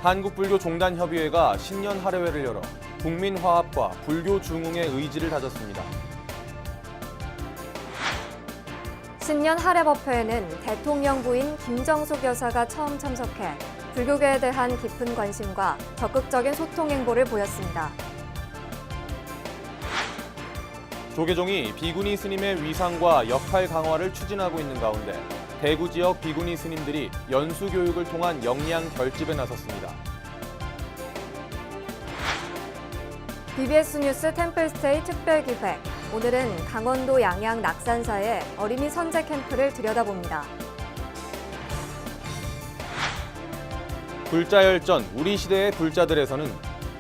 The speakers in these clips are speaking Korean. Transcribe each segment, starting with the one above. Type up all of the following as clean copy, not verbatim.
한국불교종단협의회가 신년 할애회를 열어 국민 화합과 불교 중흥의 의지를 다졌습니다. 신년 할애법회에는 대통령 부인 김정숙 여사가 처음 참석해 불교계에 대한 깊은 관심과 적극적인 소통 행보를 보였습니다. 조계종이 비구니 스님의 위상과 역할 강화를 추진하고 있는 가운데 대구 지역 비구니 스님들이 연수 교육을 통한 역량 결집에 나섰습니다. BBS 뉴스 템플스테이 특별기획. 오늘은 강원도 양양 낙산사의 어린이 선제 캠프를 들여다봅니다. 불자열전 우리 시대의 불자들에서는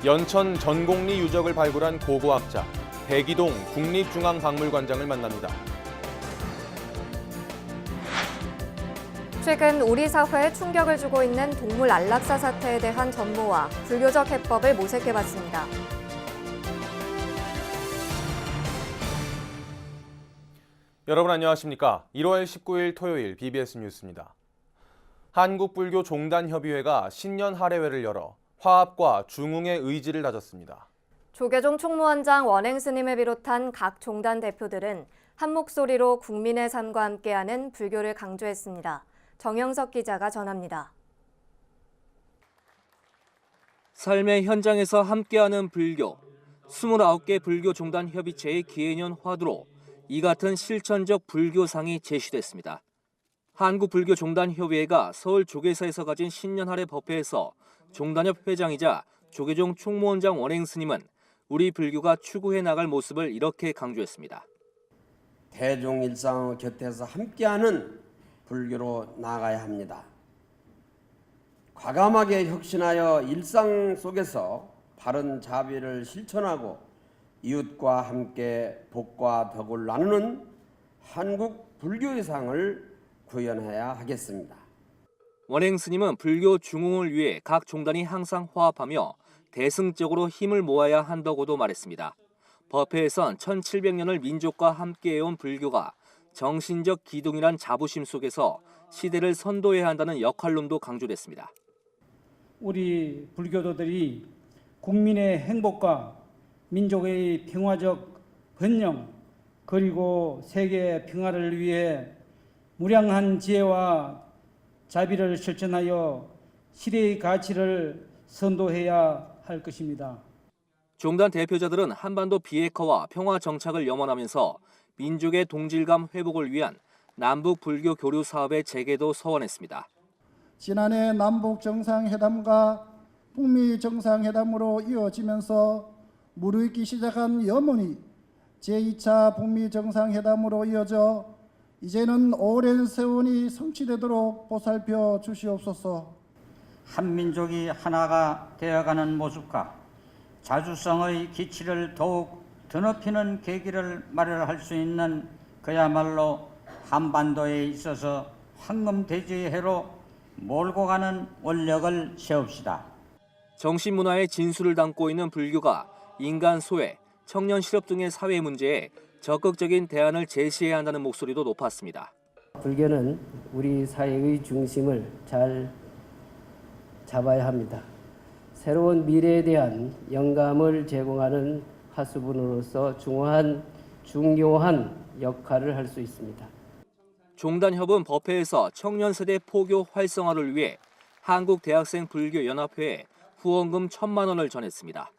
연천 전곡리 유적을 발굴한 고고학자 백이동 국립중앙박물관장을 만납니다. 최근 우리 사회에 충격을 주고 있는 동물 안락사 사태에 대한 전모와 불교적 해법을 모색해봤습니다. 여러분 안녕하십니까? 1월 19일 토요일 BBS 뉴스입니다. 한국불교종단협의회가 신년 할애회를 열어 화합과 중흥의 의지를 다졌습니다. 조계종 총무원장 원행 스님을 비롯한 각 종단 대표들은 한 목소리로 국민의 삶과 함께하는 불교를 강조했습니다. 정영석 기자가 전합니다. 삶의 현장에서 함께하는 불교, 29개 불교종단협의체의 기해년 화두로 이 같은 실천적 불교상이 제시됐습니다. 한국불교종단협의회가 서울 조계사에서 가진 신년 할애 법회에서 종단협 회장이자 조계종 총무원장 원행 스님은 우리 불교가 추구해 나갈 모습을 이렇게 강조했습니다. 대중 일상 곁에서 함께하는 불교로 나아가야 합니다. 과감하게 혁신하여 일상 속에서 바른 자비를 실천하고 이웃과 함께 복과 덕을 나누는 한국 불교의 상을 구현해야 하겠습니다. 원행 스님은 불교 중흥을 위해 각 종단이 항상 화합하며 대승적으로 힘을 모아야 한다고도 말했습니다. 법회에선 1700년을 민족과 함께해온 불교가 정신적 기둥이란 자부심 속에서 시대를 선도해야 한다는 역할론도 강조됐습니다. 우리 불교도들이 국민의 행복과 민족의 평화적 번영 그리고 세계 평화를 위해 무량한 지혜와 자비를 실천하여 시대의 가치를 선도해야 할 것입니다. 종단 대표자들은 한반도 비핵화와 평화 정착을 염원하면서 민족의 동질감 회복을 위한 남북 불교 교류 사업의 재개도 서원했습니다. 지난해 남북 정상회담과 북미 정상회담으로 이어지면서 무르익기 시작한 염원이 제2차 북미 정상회담으로 이어져 이제는 오랜 세월이 성취되도록 보살펴 주시옵소서. 한민족이 하나가 되어가는 모습과 자주성의 기치를 더욱 드높이는 계기를 마련할 수 있는 그야말로 한반도에 있어서 황금돼지의 해로 몰고 가는 원력을 세웁시다. 정신문화의 진수를 담고 있는 불교가 인간 소외, 청년 실업 등의 사회 문제에 적극적인 대안을 제시해야 한다는 목소리도 높았습니다. 불교는 우리 사회의 중심을 잘 잡아야 합니다. 새로운 미래에 대한 영감을 제공하는 하수분으로서 중요한 역할을 할 수 있습니다. 종단협은 법회에서 청년 세대 포교 활성화를 위해 한국대학생불교연합회에 후원금 1,000만 원을 전했습니다.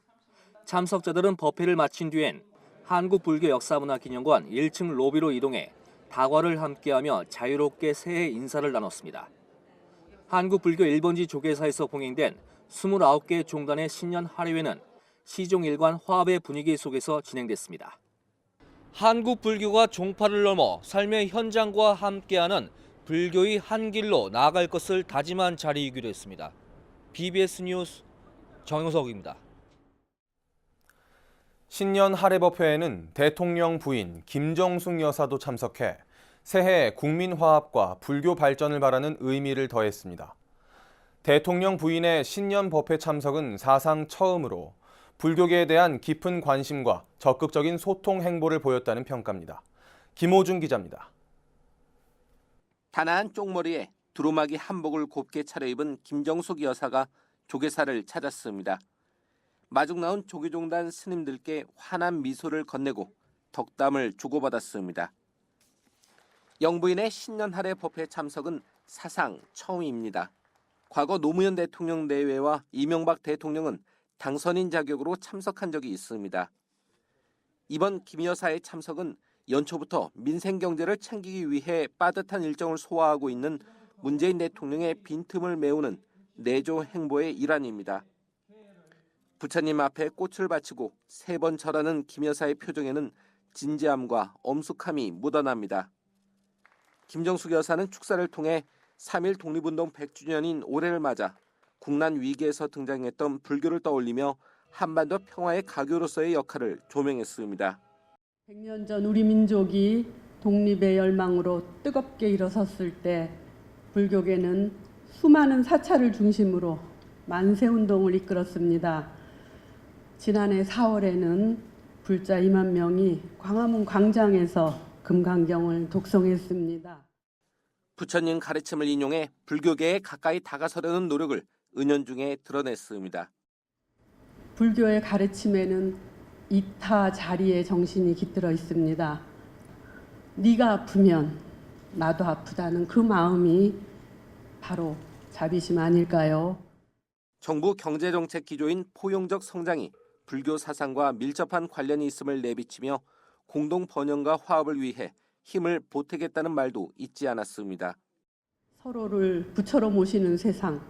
참석자들은 법회를 마친 뒤엔 한국불교역사문화기념관 1층 로비로 이동해 다과를 함께하며 자유롭게 새해 인사를 나눴습니다. 한국불교 1번지 조계사에서 봉행된 29개 종단의 신년 할애회는 시종일관 화합의 분위기 속에서 진행됐습니다. 한국 불교가 종파를 넘어 삶의 현장과 함께하는 불교의 한 길로 나아갈 것을 다짐한 자리이기도 했습니다. BBS 뉴스 정영석입니다. 신년 할애법회에는 대통령 부인 김정숙 여사도 참석해 새해 국민 화합과 불교 발전을 바라는 의미를 더했습니다. 대통령 부인의 신년 법회 참석은 사상 처음으로 불교계에 대한 깊은 관심과 적극적인 소통 행보를 보였다는 평가입니다. 김호준 기자입니다. 단아한 쪽머리에 두루마기 한복을 곱게 차려입은 김정숙 여사가 조계사를 찾았습니다. 마중 나온 조계종단 스님들께 환한 미소를 건네고 덕담을 주고받았습니다. 영부인의 신년 할애 법회 참석은 사상 처음입니다. 과거 노무현 대통령 내외와 이명박 대통령은 당선인 자격으로 참석한 적이 있습니다. 이번 김 여사의 참석은 연초부터 민생 경제를 챙기기 위해 빠듯한 일정을 소화하고 있는 문재인 대통령의 빈틈을 메우는 내조 행보의 일환입니다. 부처님 앞에 꽃을 바치고 3번 절하는 김 여사의 표정에는 진지함과 엄숙함이 묻어납니다. 김정숙 여사는 축사를 통해 3.1 독립운동 100주년인 올해를 맞아 국난 위기에서 등장했던 불교를 떠올리며 한반도 평화의 가교로서의 역할을 조명했습니다. 100년 전 우리 민족이 독립의 열망으로 뜨겁게 일어섰을 때 불교계는 수많은 사찰을 중심으로 만세운동을 이끌었습니다. 지난해 4월에는 불자 2만 명이 광화문 광장에서 금강경을 독송했습니다. 부처님 가르침을 인용해 불교계에 가까이 다가서려는 노력을 은연중에 드러냈습니다. 불교의 가르침에는 이타 자리의 정신이 깃들어 있습니다. 네가 아프면 나도 아프다는 그 마음이 바로 자비심 아닐까요? 정부 경제정책 기조인 포용적 성장이 불교 사상과 밀접한 관련이 있음을 내비치며 공동 번영과 화합을 위해 힘을 보태겠다는 말도 잊지 않았습니다. 서로를 부처로 모시는 세상,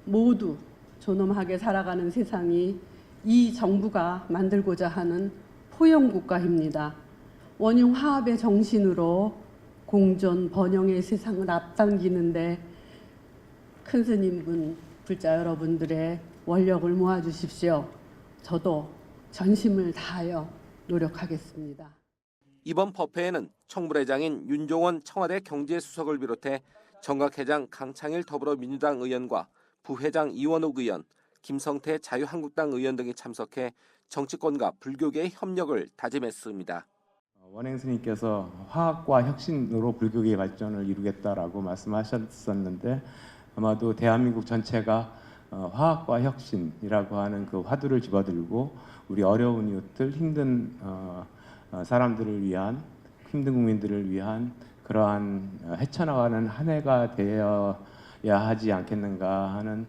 모두 존엄하게 살아가는 세상이 이 정부가 만들고자 하는 포용국가입니다. 원융 화합의 정신으로 공존 번영의 세상을 앞당기는데 큰 스님분, 불자 여러분들의 원력을 모아주십시오. 저도 전심을 다하여 노력하겠습니다. 이번 법회에는 청부회장인 윤종원 청와대 경제수석을 비롯해 정각회장 강창일 더불어민주당 의원과 부회장 이원욱 의원, 김성태 자유한국당 의원 등이 참석해 정치권과 불교계의 협력을 다짐했습니다. 원행 스님께서 화합과 혁신으로 불교계의 발전을 이루겠다라고 말씀하셨었는데 아마도 대한민국 전체가 화합과 혁신이라고 하는 그 화두를 집어들고 우리 어려운 이웃들, 힘든 사람들을 위한, 힘든 국민들을 위한 그러한 헤쳐나가는 한 해가 되어야 하지 않겠는가 하는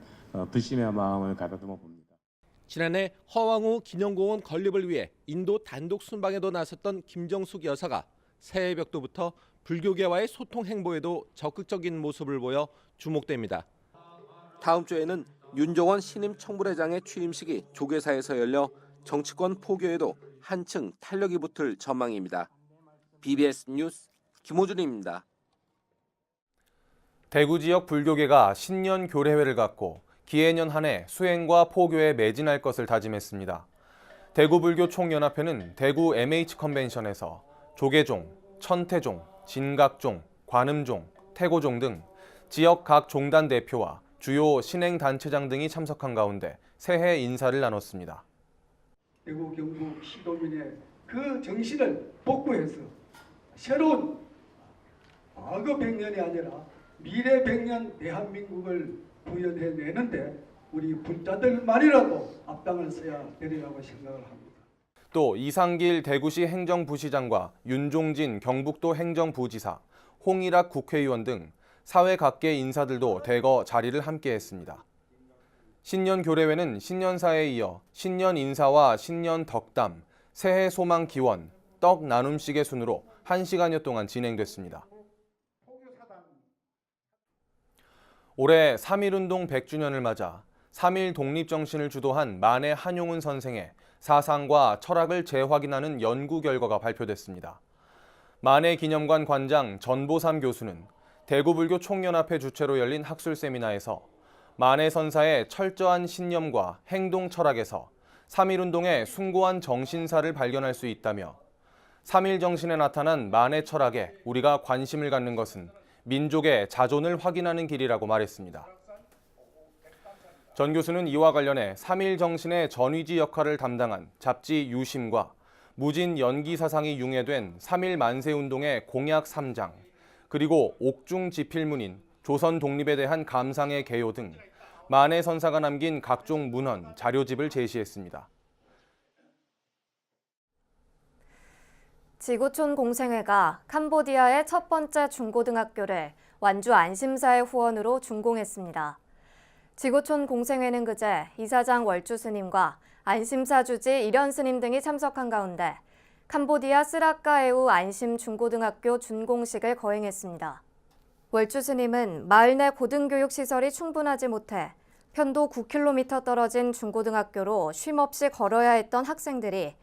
불심의 마음을 가다듬어 봅니다. 지난해 허왕우 기념공원 건립을 위해 인도 단독 순방에도 나섰던 김정숙 여사가 새해 벽도부터 불교계와의 소통 행보에도 적극적인 모습을 보여 주목됩니다. 다음 주에는 윤종원 신임 청부회장의 취임식이 조계사에서 열려 정치권 포교에도 한층 탄력이 붙을 전망입니다. BBS 뉴스 김호준입니다. 대구 지역 불교계가 신년 교례회를 갖고 기해년 한 해 수행과 포교에 매진할 것을 다짐했습니다. 대구불교총연합회는 대구 MH컨벤션에서 조계종, 천태종, 진각종, 관음종, 태고종 등 지역 각 종단 대표와 주요 신행단체장 등이 참석한 가운데 새해 인사를 나눴습니다. 대구 경북 시도민의 그 정신을 복구해서 새로운 과거 100년이 아니라 미래 100년 대한민국을 구현해내는데 우리 불자들만이라도 앞장을 서야 되리라고 생각을 합니다. 또 이상길 대구시 행정부시장과 윤종진 경북도 행정부지사, 홍일학 국회의원 등 사회 각계 인사들도 대거 자리를 함께했습니다. 신년 교례회는 신년사에 이어 신년 인사와 신년 덕담, 새해 소망 기원, 떡 나눔식의 순으로 1시간여 동안 진행됐습니다. 올해 3.1운동 100주년을 맞아 3.1 독립정신을 주도한 만해 한용운 선생의 사상과 철학을 재확인하는 연구 결과가 발표됐습니다. 만해 기념관 관장 전보삼 교수는 대구불교 총연합회 주최로 열린 학술 세미나에서 만해 선사의 철저한 신념과 행동 철학에서 3.1운동의 숭고한 정신사를 발견할 수 있다며 3.1 정신에 나타난 만해 철학에 우리가 관심을 갖는 것은 민족의 자존을 확인하는 길이라고 말했습니다. 전 교수는 이와 관련해 3.1 정신의 전위지 역할을 담당한 잡지 유심과 무진 연기 사상이 융해된 3.1 만세운동의 공약 3장, 그리고 옥중 지필문인 조선 독립에 대한 감상의 개요 등 만해 선사가 남긴 각종 문헌, 자료집을 제시했습니다. 지구촌 공생회가 캄보디아의 첫 번째 중고등학교를 완주 안심사의 후원으로 준공했습니다. 지구촌 공생회는 그제 이사장 월주 스님과 안심사 주지 일현 스님 등이 참석한 가운데 캄보디아 스라카에우 안심 중고등학교 준공식을 거행했습니다. 월주 스님은 마을 내 고등교육 시설이 충분하지 못해 편도 9km 떨어진 중고등학교로 쉼없이 걸어야 했던 학생들이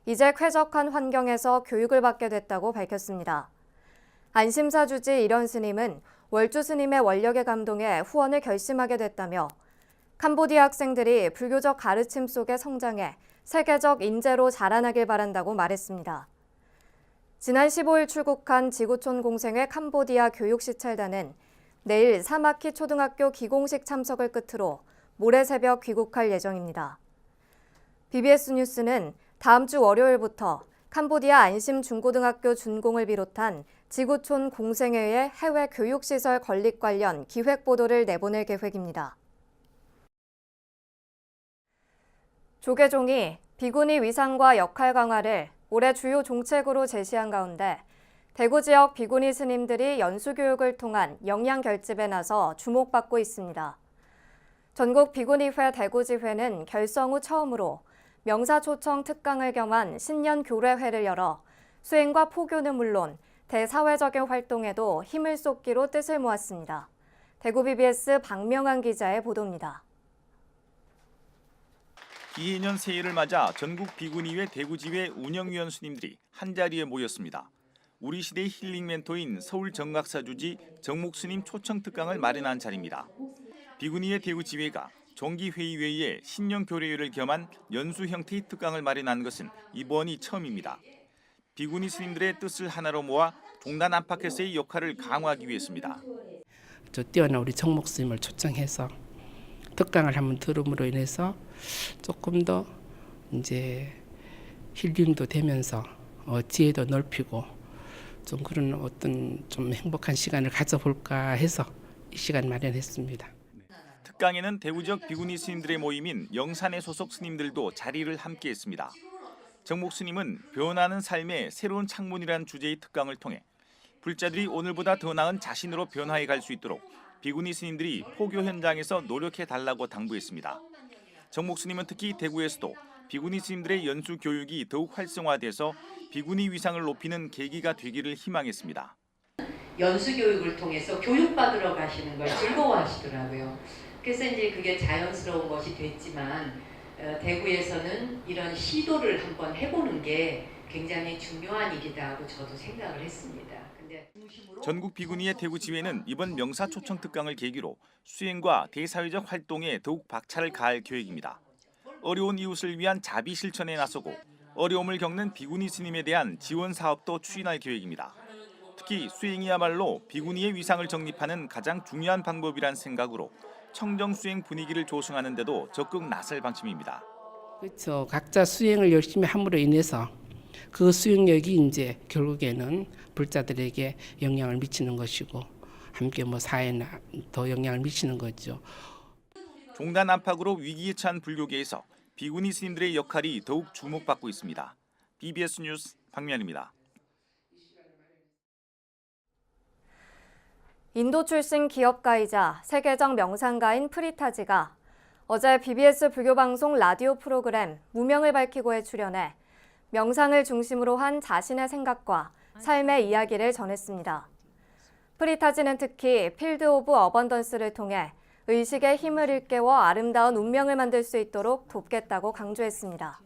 이제 쾌적한 환경에서 교육을 받게 됐다고 밝혔습니다. 안심사 주지 일현 스님은 월주 스님의 원력에 감동해 후원을 결심하게 됐다며 캄보디아 학생들이 불교적 가르침 속에 성장해 세계적 인재로 자라나길 바란다고 말했습니다. 지난 15일 출국한 지구촌 공생회 캄보디아 교육시찰단은 내일 사마키 초등학교 기공식 참석을 끝으로 모레 새벽 귀국할 예정입니다. BBS 뉴스는 다음 주 월요일부터 캄보디아 안심 중고등학교 준공을 비롯한 지구촌 공생회의 해외 교육시설 건립 관련 기획 보도를 내보낼 계획입니다. 조계종이 비구니 위상과 역할 강화를 올해 주요 종책으로 제시한 가운데 대구 지역 비구니 스님들이 연수교육을 통한 역량 결집에 나서 주목받고 있습니다. 전국 비구니회 대구지회는 결성 후 처음으로 명사초청 특강을 겸한 신년 교례회를 열어 수행과 포교는 물론 대사회적인 활동에도 힘을 쏟기로 뜻을 모았습니다. 대구 BBS 박명환 기자의 보도입니다. 기해년 새해를 맞아 전국 비구니회 대구지회 운영위원 스님들이 한자리에 모였습니다. 우리 시대의 힐링 멘토인 서울 정각사주지 정목 스님 초청 특강을 마련한 자리입니다. 비구니회 대구지회가 정기회의에 신년 교례회를 겸한 연수 형태의 특강을 마련한 것은 이번이 처음입니다. 비구니 스님들의 뜻을 하나로 모아 종단 안팎에서의 역할을 강화하기 위해서입니다. 뛰어난 우리 정목 스님을 초청해서 특강을 한번 들음으로 인해서 조금 더 이제 힐링도 되면서 지혜도 넓히고 좀 그런 어떤 좀 행복한 시간을 가져볼까 해서 이 시간 마련했습니다. 특강에는 대구 지역 비구니 스님들의 모임인 영산의 소속 스님들도 자리를 함께했습니다. 정목 스님은 변하는 삶의 새로운 창문이라는 주제의 특강을 통해 불자들이 오늘보다 더 나은 자신으로 변화해 갈 수 있도록 비구니 스님들이 포교 현장에서 노력해 달라고 당부했습니다. 정목 스님은 특히 대구에서도 비구니 스님들의 연수 교육이 더욱 활성화돼서 비구니 위상을 높이는 계기가 되기를 희망했습니다. 연수 교육을 통해서 교육받으러 가시는 걸 즐거워하시더라고요. 그래서 이제 그게 자연스러운 것이 됐지만 대구에서는 이런 시도를 한번 해보는 게 굉장히 중요한 일이다 하고 저도 생각을 했습니다. 근데 전국 비구니의 대구지회는 이번 명사 초청 특강을 계기로 수행과 대사회적 활동에 더욱 박차를 가할 계획입니다. 어려운 이웃을 위한 자비 실천에 나서고 어려움을 겪는 비구니 스님에 대한 지원 사업도 추진할 계획입니다. 특히 수행이야말로 비구니의 위상을 정립하는 가장 중요한 방법이란 생각으로 청정 수행 분위기를 조성하는 데도 적극 나설 방침입니다. 그렇죠. 각자 수행을 열심히 함으로 인해서 그 수행력이 이제 결국에는 불자들에게 영향을 미치는 것이고 함께 사회에 더 영향을 미치는 거죠. 종단 안팎으로 위기에 처한 불교계에서 비구니 스님들의 역할이 더욱 주목받고 있습니다. BBS 뉴스 박면입니다. 인도 출신 기업가이자 세계적 명상가인 프리타지가 어제 BBS 불교방송 라디오 프로그램 무명을 밝히고에 출연해 명상을 중심으로 한 자신의 생각과 삶의 이야기를 전했습니다. 프리타지는 특히 필드 오브 어번던스를 통해 의식의 힘을 일깨워 아름다운 운명을 만들 수 있도록 돕겠다고 강조했습니다.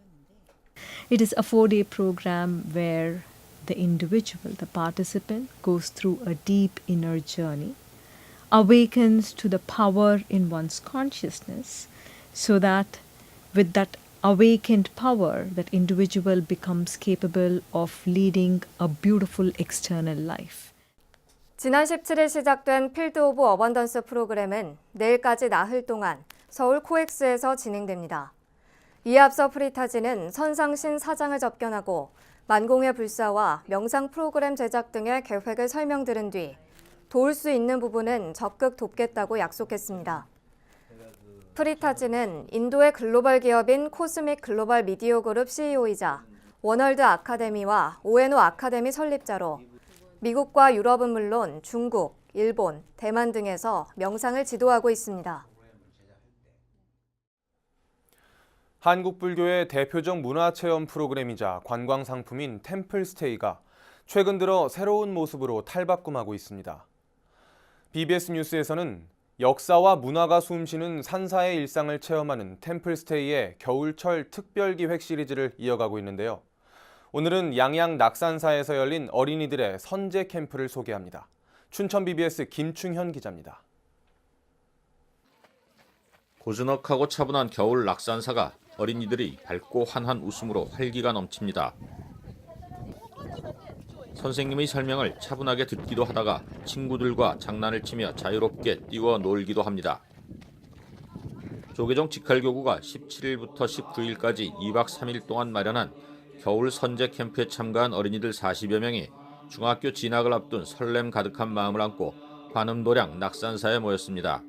It is a 4-day program where the individual, the participant, goes through a deep inner journey, awakens to the power in one's consciousness, so that with that awakened power, that individual becomes capable of leading a beautiful external life. 지난 17일 시작된 필드 오브 어번던스 프로그램은 내일까지 나흘 동안 서울 코엑스에서 진행됩니다. 이에 앞서 프리타지는 선상신 사장을 접견하고 만공의 불사와 명상 프로그램 제작 등의 계획을 설명드린 뒤 도울 수 있는 부분은 적극 돕겠다고 약속했습니다. 프리타지는 인도의 글로벌 기업인 코스믹 글로벌 미디어 그룹 CEO이자 워널드 아카데미와 오에노 아카데미 설립자로 미국과 유럽은 물론 중국, 일본, 대만 등에서 명상을 지도하고 있습니다. 한국 불교의 대표적 문화체험 프로그램이자 관광 상품인 템플스테이가 최근 들어 새로운 모습으로 탈바꿈하고 있습니다. BBS 뉴스에서는 역사와 문화가 숨쉬는 산사의 일상을 체험하는 템플스테이의 겨울철 특별기획 시리즈를 이어가고 있는데요. 오늘은 양양 낙산사에서 열린 어린이들의 선제 캠프를 소개합니다. 춘천 BBS 김충현 기자입니다. 고즈넉하고 차분한 겨울 낙산사가 어린이들이 밝고 환한 웃음으로 활기가 넘칩니다. 선생님의 설명을 차분하게 듣기도 하다가 친구들과 장난을 치며 자유롭게 뛰어 놀기도 합니다. 조계종 직할교구가 17일부터 19일까지 2박 3일 동안 마련한 겨울 선제 캠프에 참가한 어린이들 40여 명이 중학교 진학을 앞둔 설렘 가득한 마음을 안고 관음도량 낙산사에 모였습니다.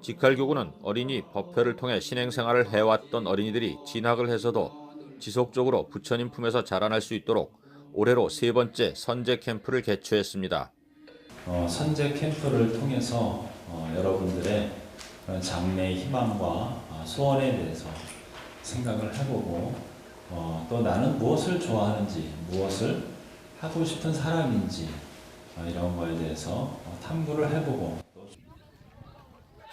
직할교구는 어린이 법회를 통해 신행생활을 해왔던 어린이들이 진학을 해서도 지속적으로 부처님 품에서 자라날 수 있도록 올해로 3번째 선제 캠프를 개최했습니다. 선제 캠프를 통해서 여러분들의 그런 장래의 희망과 소원에 대해서 생각을 해보고 또 나는 무엇을 좋아하는지, 무엇을 하고 싶은 사람인지 이런 거에 대해서 탐구를 해보고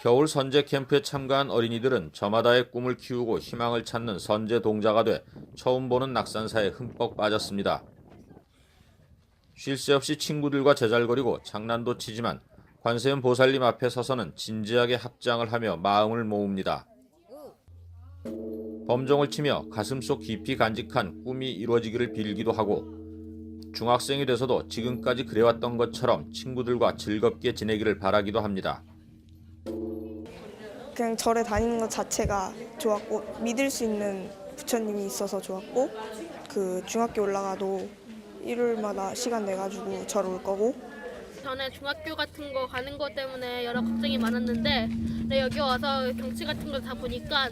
겨울 선제 캠프에 참가한 어린이들은 저마다의 꿈을 키우고 희망을 찾는 선제 동자가 돼 처음 보는 낙산사에 흠뻑 빠졌습니다. 쉴 새 없이 친구들과 제잘거리고 장난도 치지만 관세음 보살님 앞에 서서는 진지하게 합장을 하며 마음을 모읍니다. 범종을 치며 가슴속 깊이 간직한 꿈이 이루어지기를 빌기도 하고 중학생이 돼서도 지금까지 그래왔던 것처럼 친구들과 즐겁게 지내기를 바라기도 합니다. 그냥 절에 다니는 것 자체가 좋았고 믿을 수 있는 부처님이 있어서 좋았고 그 중학교 올라가도 일요일마다 시간 내가지고 절 올 거고 전에 중학교 같은 거 가는 것 때문에 여러 걱정이 많았는데 여기 와서 경치 같은 걸 다 보니까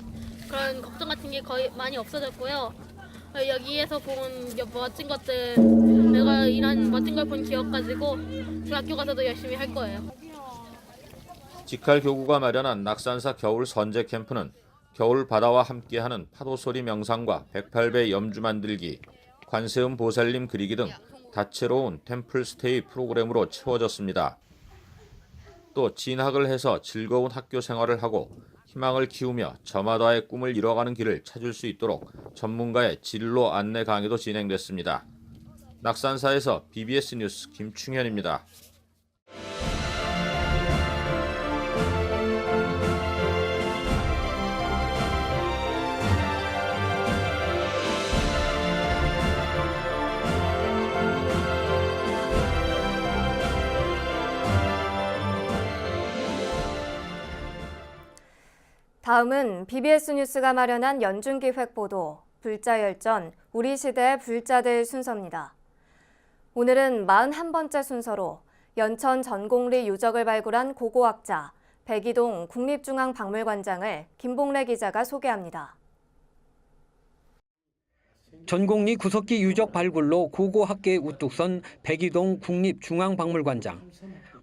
그런 걱정 같은 게 거의 많이 없어졌고요. 여기에서 본 멋진 것들, 내가 이런 멋진 걸 본 기억 가지고 중학교 가서도 열심히 할 거예요. 직할교구가 마련한 낙산사 겨울 선제 캠프는 겨울 바다와 함께하는 파도소리 명상과 108배 염주 만들기, 관세음 보살님 그리기 등 다채로운 템플스테이 프로그램으로 채워졌습니다. 또 진학을 해서 즐거운 학교 생활을 하고 희망을 키우며 저마다의 꿈을 이뤄가는 길을 찾을 수 있도록 전문가의 진로 안내 강의도 진행됐습니다. 낙산사에서 BBS 뉴스 김충현입니다. 다음은 BBS 뉴스가 마련한 연중기획 보도, 불자열전, 우리 시대의 불자들 순서입니다. 오늘은 41번째 순서로 연천 전곡리 유적을 발굴한 고고학자, 백이동 국립중앙박물관장을 김봉래 기자가 소개합니다. 전곡리 구석기 유적 발굴로 고고학계에 우뚝 선 백이동 국립중앙박물관장.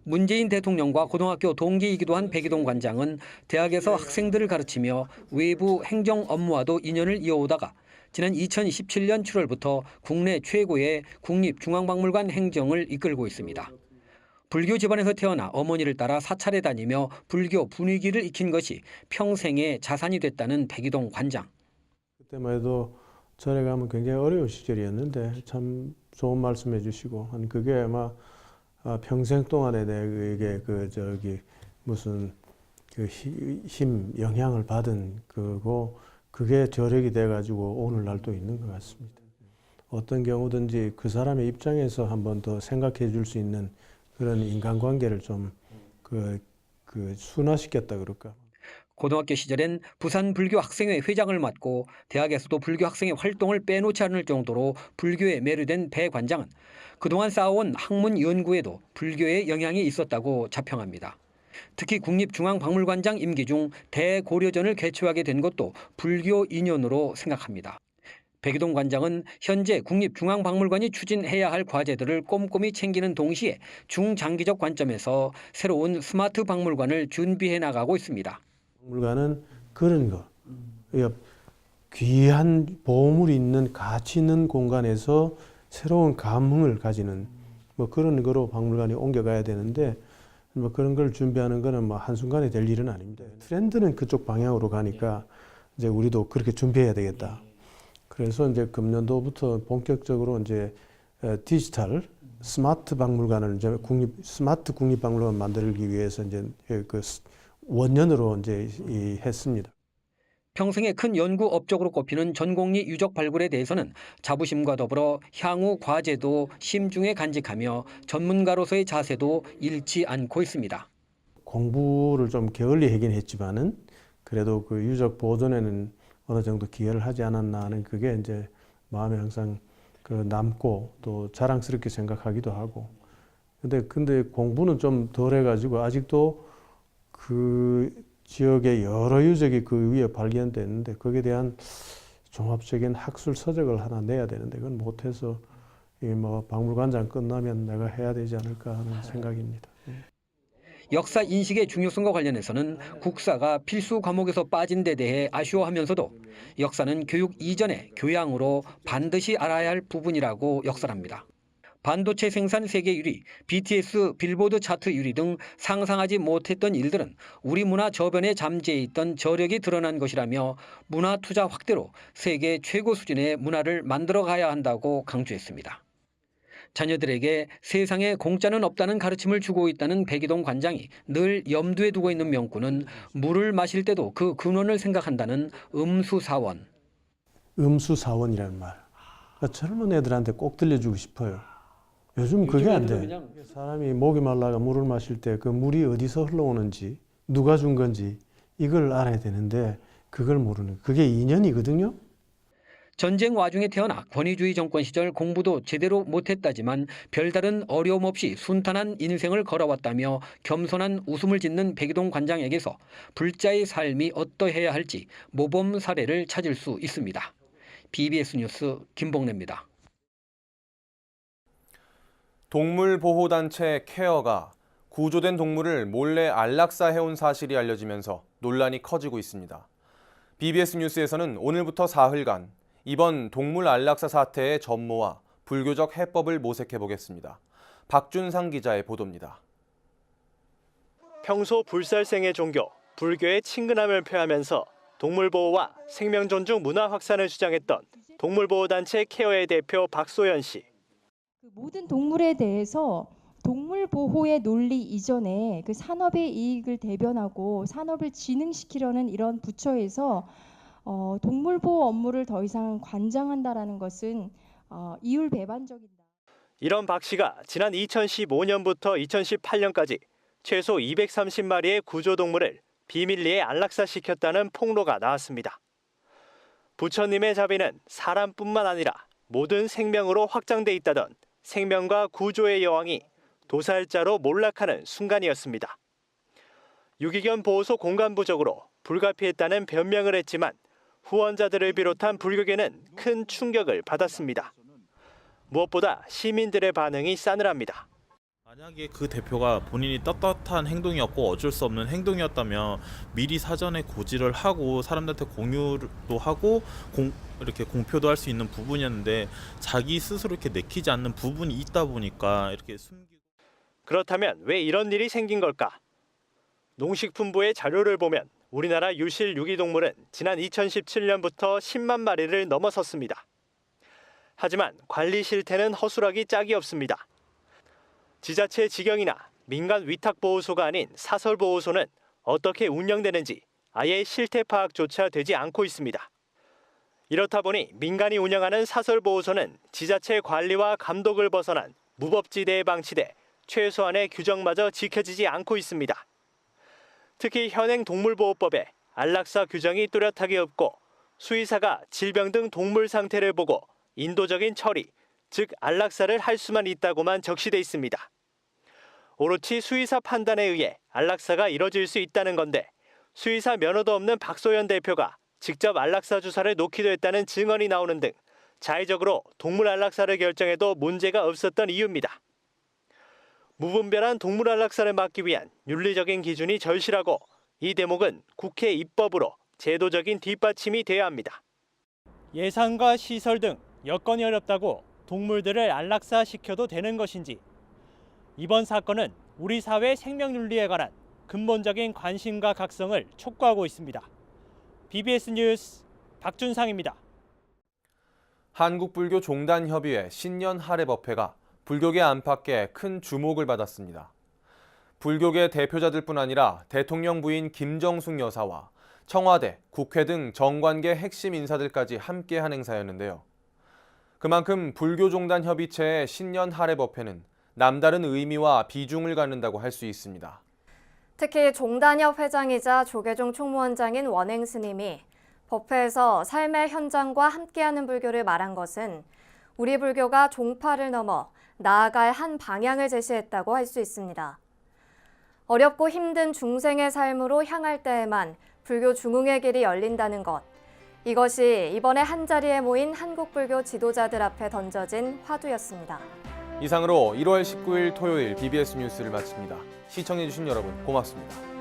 문재인 대통령과 고등학교 동기이기도 한 백이동 관장은 대학에서 학생들을 가르치며 외부 행정 업무와도 인연을 이어오다가 지난 2017년 7월부터 국내 최고의 국립중앙박물관 행정을 이끌고 있습니다. 불교 집안에서 태어나 어머니를 따라 사찰에 다니며 불교 분위기를 익힌 것이 평생의 자산이 됐다는 백이동 관장. 그때만 해도 절에 가면 굉장히 어려운 시절이었는데 참 좋은 말씀해 주시고 한 그게 아마 평생 동안에 내게 무슨 힘 영향을 받은 거고 그게 저력이 돼가지고 오늘날도 있는 것 같습니다. 어떤 경우든지 그 사람의 입장에서 한 번 더 생각해 줄 수 있는 그런 인간관계를 좀 순화시켰다 그럴까. 고등학교 시절엔 부산 불교 학생회 회장을 맡고 대학에서도 불교 학생회 활동을 빼놓지 않을 정도로 불교에 매료된 배 관장은 그동안 쌓아온 학문 연구에도 불교의 영향이 있었다고 자평합니다. 특히 국립중앙박물관장 임기 중 대고려전을 개최하게 된 것도 불교 인연으로 생각합니다. 백이동 관장은 현재 국립중앙박물관이 추진해야 할 과제들을 꼼꼼히 챙기는 동시에 중장기적 관점에서 새로운 스마트 박물관을 준비해 나가고 있습니다. 박물관은 그런 거, 귀한 보물이 있는 가치 있는 공간에서 새로운 감흥을 가지는 뭐 그런 거로 박물관이 옮겨가야 되는데 뭐 그런 걸 준비하는 거는 뭐 한순간에 될 일은 아닙니다. 트렌드는 그쪽 방향으로 가니까 이제 우리도 그렇게 준비해야 되겠다. 그래서 이제 금년도부터 본격적으로 이제 디지털 스마트 박물관을 이제 스마트 국립박물관 만들기 위해서 이제 그 원년으로 이제 했습니다. 평생의 큰 연구 업적으로 꼽히는 전곡리 유적 발굴에 대해서는 자부심과 더불어 향후 과제도 심중에 간직하며 전문가로서의 자세도 잃지 않고 있습니다. 공부를 좀 게을리 하긴 했지만은 그래도 그 유적 보존에는 어느 정도 기여를 하지 않았나 하는 그게 이제 마음에 항상 그 남고 또 자랑스럽게 생각하기도 하고. 근데 공부는 좀 덜 해가지고 아직도 그 지역의 여러 유적이 그 위에 발견됐는데 거기에 대한 종합적인 학술 서적을 하나 내야 되는데 그건 못해서 이게 뭐 박물관장 끝나면 내가 해야 되지 않을까 하는 생각입니다. 역사 인식의 중요성과 관련해서는 국사가 필수 과목에서 빠진 데 대해 아쉬워하면서도 역사는 교육 이전의 교양으로 반드시 알아야 할 부분이라고 역설합니다. 반도체 생산 세계 1위, BTS 빌보드 차트 1위 등 상상하지 못했던 일들은 우리 문화 저변에 잠재해 있던 저력이 드러난 것이라며 문화 투자 확대로 세계 최고 수준의 문화를 만들어가야 한다고 강조했습니다. 자녀들에게 세상에 공짜는 없다는 가르침을 주고 있다는 백이동 관장이 늘 염두에 두고 있는 명구는 물을 마실 때도 그 근원을 생각한다는 음수사원. 음수사원이라는 말. 젊은 애들한테 꼭 들려주고 싶어요. 요즘 그게 안 돼. 사람이 목이 말라가 물을 마실 때 그 물이 어디서 흘러오는지 누가 준 건지 이걸 알아야 되는데 그걸 모르는 그게 인연이거든요. 전쟁 와중에 태어나 권위주의 정권 시절 공부도 제대로 못했다지만 별다른 어려움 없이 순탄한 인생을 걸어왔다며 겸손한 웃음을 짓는 백이동 관장에게서 불자의 삶이 어떠해야 할지 모범 사례를 찾을 수 있습니다. BBS 뉴스 김봉래입니다. 동물보호단체 케어가 구조된 동물을 몰래 안락사해온 사실이 알려지면서 논란이 커지고 있습니다. BBS 뉴스에서는 오늘부터 사흘간 이번 동물 안락사 사태의 전모와 불교적 해법을 모색해 보겠습니다. 박준상 기자의 보도입니다. 평소 불살생의 종교, 불교의 친근함을 표하면서 동물보호와 생명 존중 문화 확산을 주장했던 동물보호단체 케어의 대표 박소연 씨. 모든 동물에 대해서 동물 보호의 논리 이전에 그 산업의 이익을 대변하고 산업을 진흥시키려는 이런 부처에서 동물 보호 업무를 더 이상 관장한다라는 것은 이율배반적이다. 이런 박 씨가 지난 2015년부터 2018년까지 최소 230마리의 구조동물을 비밀리에 안락사시켰다는 폭로가 나왔습니다. 부처님의 자비는 사람뿐만 아니라 모든 생명으로 확장돼 있다던 생명과 구조의 여왕이 도살자로 몰락하는 순간이었습니다. 유기견 보호소 공간 부족으로 불가피했다는 변명을 했지만 후원자들을 비롯한 불교계는 큰 충격을 받았습니다. 무엇보다 시민들의 반응이 싸늘합니다. 만약에 그 대표가 본인이 떳떳한 행동이었고 어쩔 수 없는 행동이었다면 미리 사전에 고지를 하고 사람들한테 공유도 하고 이렇게 공표도 할 수 있는 부분이었는데 자기 스스로 이렇게 내키지 않는 부분이 있다 보니까 이렇게 숨기고. 그렇다면 왜 이런 일이 생긴 걸까? 농식품부의 자료를 보면 우리나라 유실 유기동물은 지난 2017년부터 10만 마리를 넘어섰습니다. 하지만 관리 실태는 허술하기 짝이 없습니다. 지자체 직영이나 민간 위탁보호소가 아닌 사설보호소는 어떻게 운영되는지 아예 실태 파악조차 되지 않고 있습니다. 이렇다 보니 민간이 운영하는 사설보호소는 지자체 관리와 감독을 벗어난 무법지대에 방치돼 최소한의 규정마저 지켜지지 않고 있습니다. 특히 현행 동물보호법에 안락사 규정이 뚜렷하게 없고 수의사가 질병 등 동물 상태를 보고 인도적인 처리, 즉 안락사를 할 수만 있다고만 적시돼 있습니다. 오로치 수의사 판단에 의해 안락사가 이뤄질 수 있다는 건데 수의사 면허도 없는 박소연 대표가 직접 안락사 주사를 놓기도 했다는 증언이 나오는 등 자의적으로 동물 안락사를 결정해도 문제가 없었던 이유입니다. 무분별한 동물 안락사를 막기 위한 윤리적인 기준이 절실하고 이 대목은 국회 입법으로 제도적인 뒷받침이 돼야 합니다. 예산과 시설 등 여건이 어렵다고 동물들을 안락사시켜도 되는 것인지, 이번 사건은 우리 사회 생명윤리에 관한 근본적인 관심과 각성을 촉구하고 있습니다. BBS 뉴스 박준상입니다. 한국불교종단협의회 신년 할애법회가 불교계 안팎에 큰 주목을 받았습니다. 불교계 대표자들뿐 아니라 대통령 부인 김정숙 여사와 청와대, 국회 등 정관계 핵심 인사들까지 함께한 행사였는데요. 그만큼 불교종단협의체의 신년 할애법회는 남다른 의미와 비중을 갖는다고 할 수 있습니다. 특히 종단협 회장이자 조계종 총무원장인 원행 스님이 법회에서 삶의 현장과 함께하는 불교를 말한 것은 우리 불교가 종파를 넘어 나아갈 한 방향을 제시했다고 할 수 있습니다. 어렵고 힘든 중생의 삶으로 향할 때에만 불교 중흥의 길이 열린다는 것. 이것이 이번에 한자리에 모인 한국불교 지도자들 앞에 던져진 화두였습니다. 이상으로 1월 19일 토요일 BBS 뉴스를 마칩니다. 시청해주신 여러분 고맙습니다.